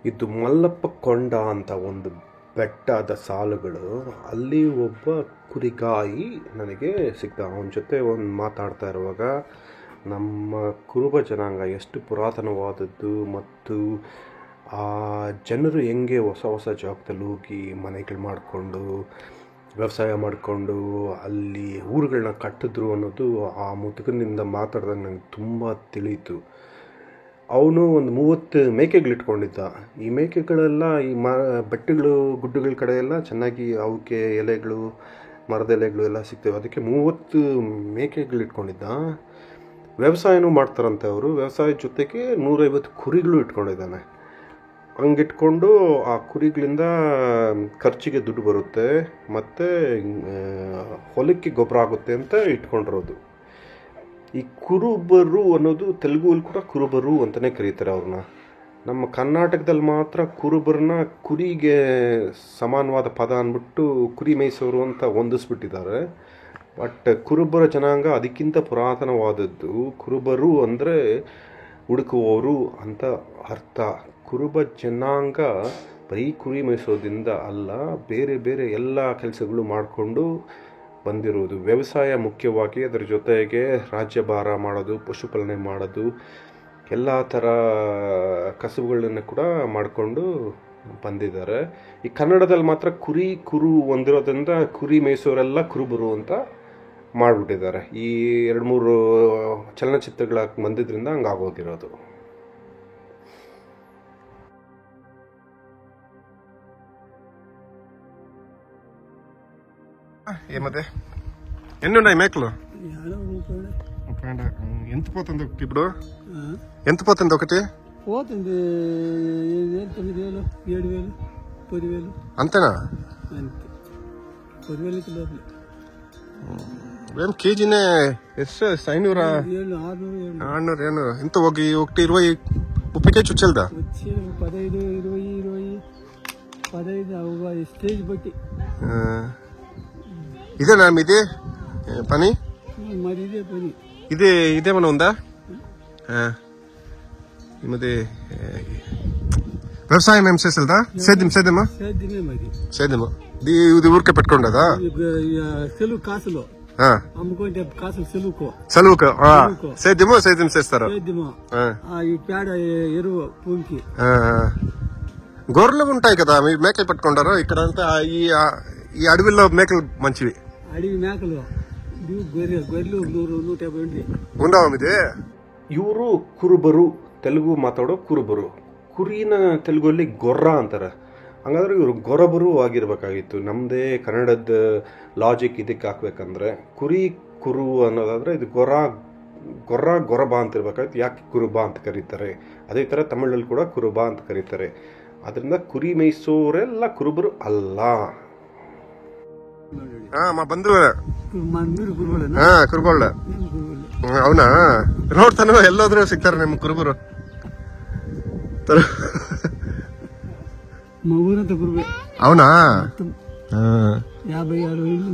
ಇದು ಮಲ್ಲಪ್ಪ ಕೊಂಡ ಅಂತ ಒಂದು ಬೆಟ್ಟದ ಸಾಲುಗಳು. ಅಲ್ಲಿ ಒಬ್ಬ ಕುರಿಗಾಯಿ ನನಗೆ ಸಿಗ್ತ. ಅವನ ಜೊತೆ ಒಂದು ಮಾತಾಡ್ತಾ ಇರುವಾಗ ನಮ್ಮ ಕುರುಬ ಜನಾಂಗ ಎಷ್ಟು ಪುರಾತನವಾದದ್ದು ಮತ್ತು ಆ ಜನರು ಹೆಂಗೆ ಹೊಸ ಹೊಸ ಜಾಗದಲ್ಲಿ ಹೋಗಿ ಮನೆಗಳು ಮಾಡಿಕೊಂಡು ವ್ಯವಸಾಯ ಮಾಡಿಕೊಂಡು ಅಲ್ಲಿ ಊರುಗಳನ್ನ ಕಟ್ಟಿದ್ರು ಅನ್ನೋದು ಆ ಮುದುಕನಿಂದ ಮಾತಾಡಿದಾಗ ನನಗೆ ತುಂಬ ತಿಳಿಯಿತು. ಅವನು ಒಂದು 30 ಮೇಕೆಗಳಿಟ್ಕೊಂಡಿದ್ದ. ಈ ಮೇಕೆಗಳೆಲ್ಲ ಈ ಬೆಟ್ಟಗಳು ಗುಡ್ಡಗಳ ಕಡೆ ಎಲ್ಲ ಚೆನ್ನಾಗಿ ಅವಕ್ಕೆ ಎಲೆಗಳು ಮರದ ಎಲೆಗಳು ಎಲ್ಲ ಸಿಗ್ತವೆ. ಅದಕ್ಕೆ 30 ಮೇಕೆಗಳಿಟ್ಕೊಂಡಿದ್ದ. ವ್ಯವಸಾಯನೂ ಮಾಡ್ತಾರಂತೆ ಅವರು. ವ್ಯವಸಾಯದ ಜೊತೆಗೆ 150 ಕುರಿಗಳು ಇಟ್ಕೊಂಡಿದ್ದಾನೆ. ಹಂಗಿಟ್ಕೊಂಡು ಆ ಕುರಿಗಳಿಂದ ಖರ್ಚಿಗೆ ದುಡ್ಡು ಬರುತ್ತೆ ಮತ್ತು ಹೊಲಕ್ಕೆ ಗೊಬ್ಬರ ಆಗುತ್ತೆ ಅಂತ ಇಟ್ಕೊಂಡಿರೋದು. ಈ ಕುರುಬರು ಅನ್ನೋದು ತೆಲುಗುಲ್ಲಿ ಕೂಡ ಕುರುಬರು ಅಂತಲೇ ಕರೀತಾರೆ ಅವ್ರನ್ನ. ನಮ್ಮ ಕರ್ನಾಟಕದಲ್ಲಿ ಮಾತ್ರ ಕುರುಬರನ್ನ ಕುರಿಗೆ ಸಮಾನವಾದ ಪದ ಅಂದ್ಬಿಟ್ಟು ಕುರಿ ಮೇಯಿಸೋರು ಅಂತ ಹೊಂದಿಸ್ಬಿಟ್ಟಿದ್ದಾರೆ. ಬಟ್ ಕುರುಬರ ಜನಾಂಗ ಅದಕ್ಕಿಂತ ಪುರಾತನವಾದದ್ದು. ಕುರುಬರು ಅಂದರೆ ಹುಡುಕುವವರು ಅಂತ ಅರ್ಥ. ಕುರುಬ ಜನಾಂಗ ಬರೀ ಕುರಿ ಮೇಯಿಸೋದ್ರಿಂದ ಅಲ್ಲ, ಬೇರೆ ಬೇರೆ ಎಲ್ಲ ಕೆಲಸಗಳು ಮಾಡಿಕೊಂಡು ಬಂದಿರುವುದು. ವ್ಯವಸಾಯ ಮುಖ್ಯವಾಗಿ, ಅದರ ಜೊತೆಗೆ ರಾಜ್ಯಭಾರ ಮಾಡೋದು, ಪಶುಪಾಲನೆ ಮಾಡೋದು, ಎಲ್ಲ ಥರ ಕಸುಬುಗಳನ್ನು ಕೂಡ ಮಾಡಿಕೊಂಡು ಬಂದಿದ್ದಾರೆ. ಈ ಕನ್ನಡದಲ್ಲಿ ಮಾತ್ರ ಕುರು ಹೊಂದಿರೋದ್ರಿಂದ ಕುರಿ ಮೇಯಿಸೋರೆಲ್ಲ ಕುರುಬರು ಅಂತ ಮಾಡಿಬಿಟ್ಟಿದ್ದಾರೆ. ಈ 2-3 ಚಲನಚಿತ್ರಗಳ ಬಂದಿದ್ದರಿಂದ ಹಂಗಾಗೋಗಿರೋದು. ఏమదే ఎన్ని ఉన్నాయి మేకలు? ఎంత పోతుంది ఒకటి ఇప్పుడు? ఎంత పోతుంది ఒకటి? పోతుంది 9,000, 7,000, 10,000. అంతేనా? 10,000 కిలోలు. ఏం కేజీనే ಎಷ್ಟು 500 600 ಏನು ఎంత ఒకటి 20-30 కేజీ వచ్చేదా? 15, 20, 15 స్టేజ్ బట్టి. ఇదేనా మీది పని? మరి ఇదే పని. ఇదేమన్నా ఉందా? ఇది వ్యవసాయం ఏం చేసేదా? సేద్యమా? సేద్యమే మరి. సేద్యము ఇది ఊరికే పెట్టుకోండదా? సెలువు కాసులో అమ్ముకుంటే కాసులు సెలువుకు సేద్యం చేస్తారు. సేద్యము ఈ పేడ ఎరువు పూంకి. గొర్రెలు ఉంటాయి కదా, మీ మేకలు పెట్టుకుంటారు ఇక్కడ అంతా? ఈ అడవిలో మేకలు మంచివి. అడవి మేకలు గొర్రెలు 100-150 ఉంటాయి. ఉందావా మీది? ಇವರು ಕುರುಬರು, ತೆಲುಗು ಮಾತಾಡೋ ಕುರುಬರು. ಕುರಿನ ತೆಲುಗಲ್ಲಿ ಗೊರ್ರ ಅಂತಾರೆ. ಹಂಗಾದ್ರೆ ಇವರು ಗೊರಬರು ಆಗಿರ್ಬೇಕಾಗಿತ್ತು. ನಮ್ಮದೇ ಕನ್ನಡದ ಲಾಜಿಕ್ ಇದಕ್ಕೆ ಹಾಕ್ಬೇಕಂದ್ರೆ ಕುರು ಅನ್ನೋದಾದ್ರೆ ಇದು ಗೊರಬ ಅಂತ ಇರ್ಬೇಕಾಗಿತ್ತು. ಯಾಕೆ ಕುರುಬ ಅಂತ ಕರೀತಾರೆ? ಅದೇ ಥರ ತಮಿಳಲ್ಲಿ ಕೂಡ ಕುರುಬ ಅಂತ ಕರೀತಾರೆ. ಅದರಿಂದ ಕುರಿ ಮೇಯಿಸೋರೆಲ್ಲ ಕುರುಬರು ಅಲ್ಲ. మా బంధువు కురుబోళ్ళ. అవునా? ನೋಡ್ತಾನೆ ಎಲ್ಲೋದ್ರೂ ಸಿಗ್ತಾರೆ ನಿಮ್ಮ ಕುರುಬರು. అవునా? 50-60 ఇల్లు